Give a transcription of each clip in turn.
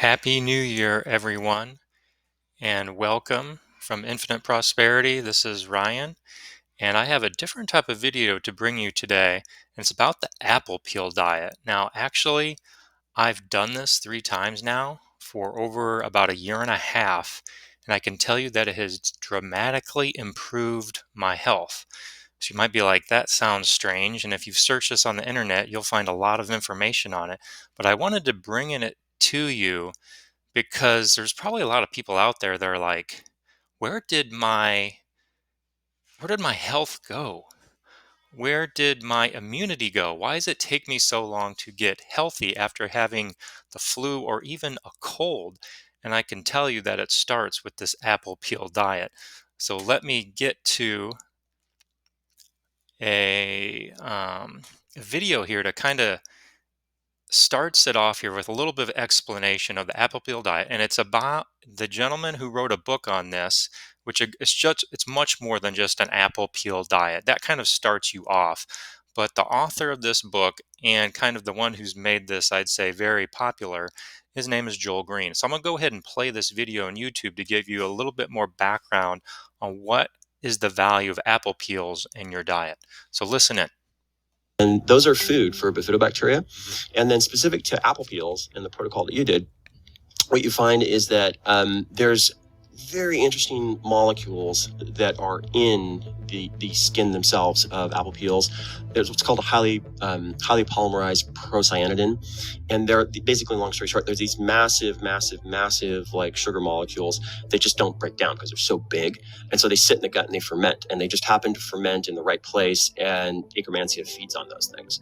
Happy New Year, everyone, and welcome from Infinite Prosperity. This is Ryan, and I have a different type of video to bring you today. And it's about the apple peel diet. Now, actually, I've done this 3 times now for over about a year and a half, and I can tell you that it has dramatically improved my health. So you might be like, that sounds strange. And if you've searched this on the internet, you'll find a lot of information on it. But I wanted to bring it to you because there's probably a lot of people out there that are like, where did my where did my health go? Where did my immunity go? Why does it take me so long to get healthy after having the flu or even a cold? And I can tell you that it starts with this apple peel diet. So let me get to a video here to kind of starts it off here with a little bit of explanation of the apple peel diet, and it's about the gentleman who wrote a book on this, which it's much more than just an apple peel diet. That kind of starts you off, but the author of this book and kind of the one who's made this, I'd say, very popular, his name is Joel Green. So I'm gonna go ahead and play this video on YouTube to give you a little bit more background on what is the value of apple peels in your diet. So listen in. And those are food for bifidobacteria. And then specific to apple peels and the protocol that you did, what you find is that there's very interesting molecules that are in the skin themselves of apple peels. There's what's called a highly polymerized procyanidin, and they're basically, long story short, there's these massive like sugar molecules. They just don't break down because they're so big, and so they sit in the gut and they ferment, and they just happen to ferment in the right place, and Akkermansia feeds on those things.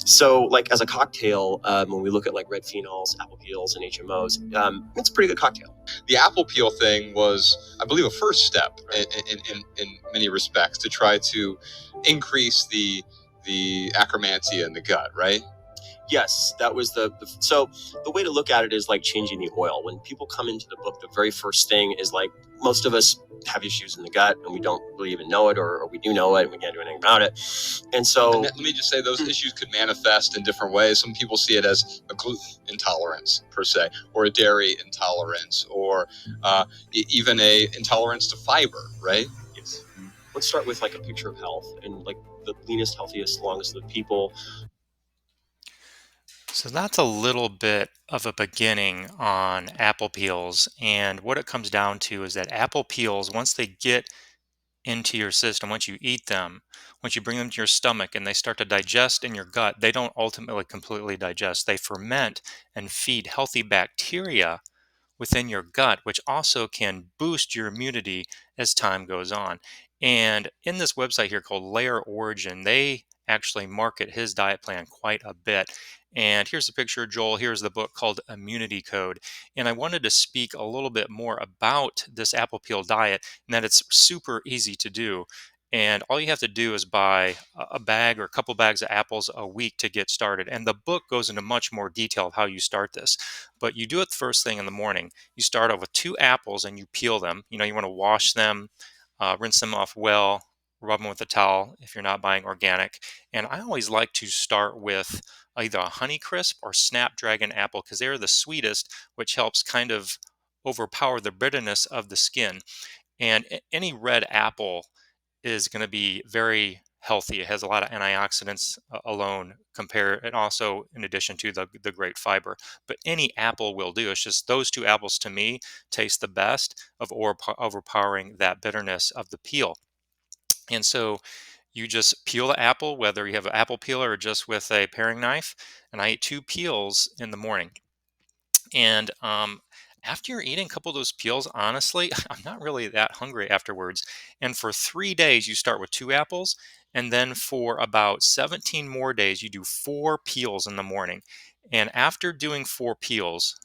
So, like, as a cocktail, when we look at like red phenols, apple peels, and HMOs, it's a pretty good cocktail. The apple peel thing was, I believe, a first step in many respects to try to increase the Akkermansia in the gut, right? Yes, that was so the way to look at it is like changing the oil. When people come into the book, the very first thing is like, most of us have issues in the gut and we don't really even know it, or we do know it and we can't do anything about it. And so let me just say, those issues could manifest in different ways. Some people see it as a gluten intolerance per se, or a dairy intolerance, or even a intolerance to fiber, right? Yes. Let's start with like a picture of health, and like the leanest, healthiest, longest lived people. So that's a little bit of a beginning on apple peels. And what it comes down to is that apple peels, once they get into your system, once you eat them, once you bring them to your stomach and they start to digest in your gut, they don't ultimately completely digest. They ferment and feed healthy bacteria within your gut, which also can boost your immunity as time goes on. And in this website here called Layer Origin, they actually market his diet plan quite a bit. And here's a picture of Joel. Here's the book called Immunity Code. And I wanted to speak a little bit more about this apple peel diet and that it's super easy to do. And all you have to do is buy a bag or a couple bags of apples a week to get started. And the book goes into much more detail of how you start this. But you do it the first thing in the morning. You start off with 2 apples and you peel them. You know, you want to wash them, rinse them off well, rub them with a towel if you're not buying organic. And I always like to start with either a Honeycrisp or Snapdragon apple because they're the sweetest, which helps kind of overpower the bitterness of the skin. And any red apple is going to be very healthy. It has a lot of antioxidants alone compared, and also in addition to the great fiber. But any apple will do. It's just those 2 apples to me taste the best of overpowering that bitterness of the peel. And so you just peel the apple, whether you have an apple peeler or just with a paring knife. And I eat 2 peels in the morning. And after you're eating a couple of those peels, honestly, I'm not really that hungry afterwards. And for 3 days, you start with 2 apples. And then for about 17 more days, you do 4 peels in the morning. And after doing 4 peels,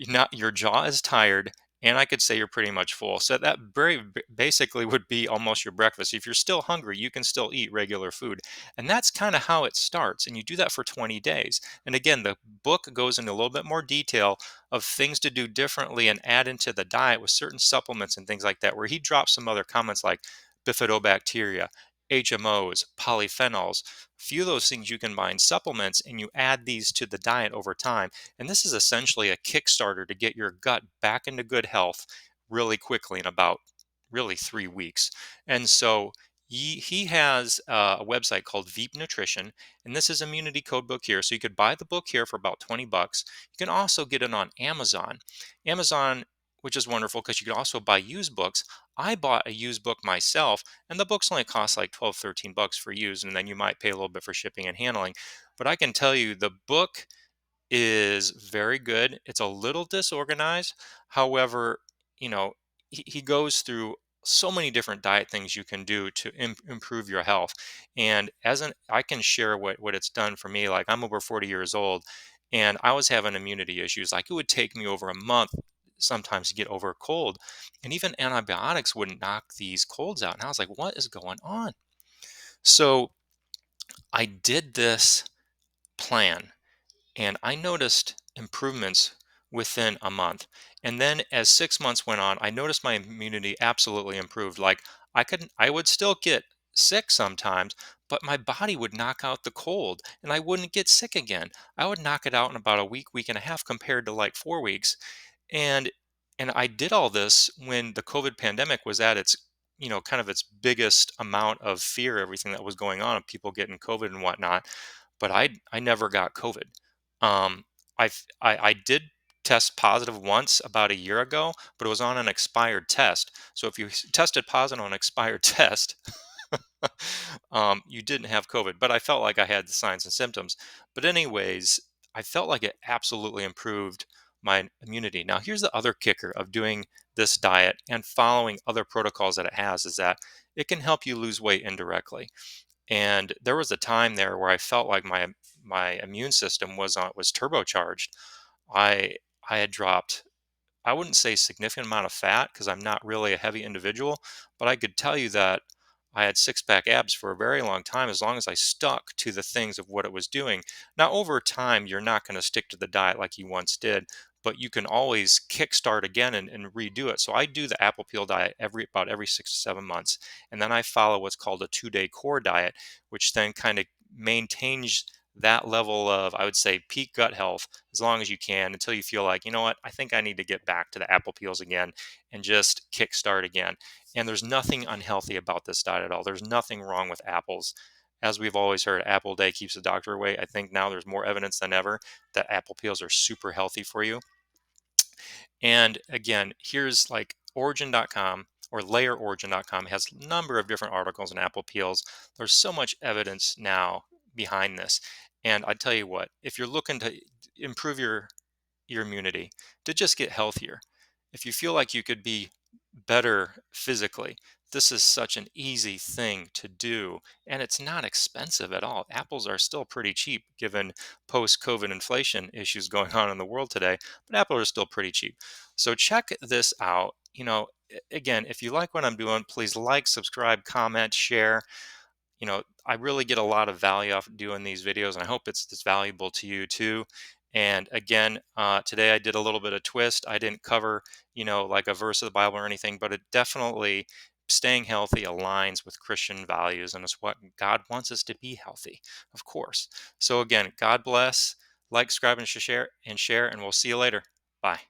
not your jaw is tired, and I could say you're pretty much full. So that basically would be almost your breakfast. If you're still hungry, you can still eat regular food, and that's kind of how it starts. And you do that for 20 days. And again, the book goes into a little bit more detail of things to do differently and add into the diet with certain supplements and things like that. Where he drops some other comments like bifidobacteria HMOs, polyphenols. A few of those things you can buy in supplements, and you add these to the diet over time. And this is essentially a Kickstarter to get your gut back into good health really quickly in about really 3 weeks. And so he has a website called Veep Nutrition, and this is immunity code book here. So you could buy the book here for about $20. You can also get it on Amazon. Amazon, which is wonderful because you can also buy used books. I bought a used book myself, and the books only cost like 12, $13 for used, and then you might pay a little bit for shipping and handling. But I can tell you the book is very good. It's a little disorganized. However, you know, he goes through so many different diet things you can do to improve your health. And I can share what it's done for me. Like, I'm over 40 years old, and I was having immunity issues. Like, it would take me over a month sometimes to get over a cold, and even antibiotics wouldn't knock these colds out. And I was like, what is going on? So I did this plan, and I noticed improvements within a month. And then as 6 months went on, I noticed my immunity absolutely improved. Like, I would still get sick sometimes, but my body would knock out the cold and I wouldn't get sick again. I would knock it out in about a week, week and a half compared to like 4 weeks. And I did all this when the COVID pandemic was at its, kind of its biggest amount of fear, everything that was going on of people getting COVID and whatnot. But I never got COVID. Um, I did test positive once about a year ago, but it was on an expired test. So if you tested positive on an expired test, you didn't have COVID. But I felt like I had the signs and symptoms. But anyways, I felt like it absolutely improved my immunity. Now, here's the other kicker of doing this diet and following other protocols that it has is that it can help you lose weight indirectly. And there was a time there where I felt like my immune system was turbocharged. I I had dropped, I wouldn't say significant amount of fat because I'm not really a heavy individual, but I could tell you that I had six pack abs for a very long time as long as I stuck to the things of what it was doing. Now, over time, you're not going to stick to the diet like you once did, but you can always kickstart again and redo it. So I do the apple peel diet every 6 to 7 months, and then I follow what's called a 2 day core diet, which then kind of maintains that level of, I would say, peak gut health as long as you can until you feel like, you know what, I think I need to get back to the apple peels again and just kickstart again. And there's nothing unhealthy about this diet at all. There's nothing wrong with apples. As we've always heard, apple day keeps the doctor away. I think now there's more evidence than ever that apple peels are super healthy for you. And again, here's like origin.com or layerorigin.com has a number of different articles on apple peels. There's so much evidence now behind this. And I tell you what, if you're looking to improve your immunity, to just get healthier, if you feel like you could be better physically, this is such an easy thing to do, and it's not expensive at all. Apples are still pretty cheap given post-COVID inflation issues going on in the world today, but apples are still pretty cheap. So check this out. Again, if you like what I'm doing, please like, subscribe, comment, share. I really get a lot of value off doing these videos, and I hope it's valuable to you too. And again, today I did a little bit of twist. I didn't cover, like a verse of the Bible or anything, but it definitely, staying healthy aligns with Christian values, and it's what God wants us to be healthy, of course. So again, God bless, like, subscribe, and share, and we'll see you later. Bye.